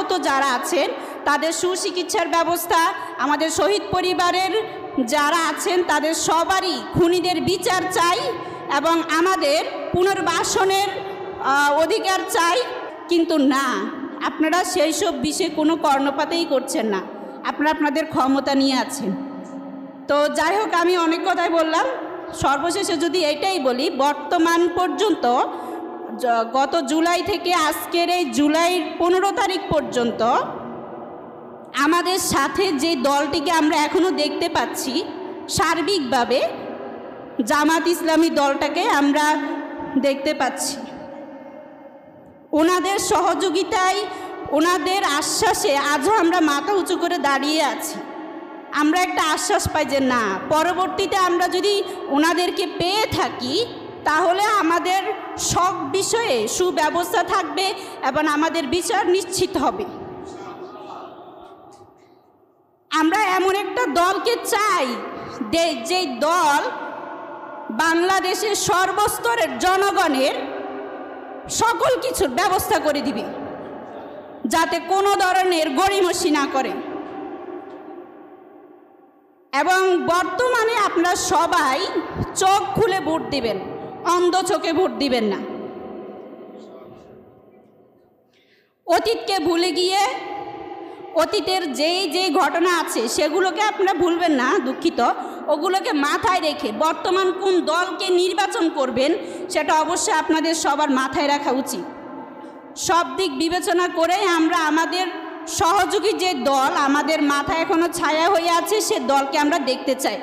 আহত যারা আছেন তাদের সুচিকিৎসার ব্যবস্থা, আমাদের শহীদ পরিবারের যারা আছেন তাদের সবারই খুনিদের বিচার চাই এবং আমাদের পুনর্বাসনের অধিকার চাই। কিন্তু না, আপনারা সেই সব বিষয়ে কোনো কর্ণপাতই করছেন না, আপনারা আপনাদের ক্ষমতা নিয়ে আছেন। তো যাই হোক, আমি অনেক কথাই বললাম, সর্বশেষে যদি এটাই বলি, বর্তমান পর্যন্ত গত জুলাই থেকে আজকের এই জুলাইয়ের 15 তারিখ পর্যন্ত আমাদের সাথে যে দলটিকে আমরা এখনও দেখতে পাচ্ছি, সার্বিকভাবে জামাত ইসলামী দলটাকে আমরা দেখতে পাচ্ছি। ওনাদের সহযোগিতায়, ওনাদের আশ্বাসে আজও আমরা মাথা উঁচু করে দাঁড়িয়ে আছি। আমরা একটা আশ্বাস পাই যে না, পরবর্তীতে আমরা যদি ওনাদেরকে পেয়ে থাকি তাহলে আমাদের সব বিষয়ে সুব্যবস্থা থাকবে এবং আমাদের বিচার নিশ্চিত হবে। আমরা এমন একটা দলকে চাই যে দল বাংলাদেশের সর্বস্তরের জনগণের সকল কিছুর ব্যবস্থা করে দিবে, যাতে কোনো ধরনের গড়িমসি না করে। এবং বর্তমানে আপনারা সবাই চোখ খুলে ভোট দিবেন, অন্ধ চোখে ভোট দিবেন না। অতীতকে ভুলে গিয়ে অতীতের যেই ঘটনা আছে সেগুলোকে আপনারা ভুলবেন না, দুঃখিত, ওগুলোকে মাথায় রেখে বর্তমান কোন দলকে নির্বাচন করবেন সেটা অবশ্যই আপনাদের সবার মাথায় রাখা উচিত। সব দিক বিবেচনা করে আমরা আমাদের সহযোগী যে দল আমাদের মাথায় এখনো ছায়া হয়ে আছে সে দলকে আমরা দেখতে চাই।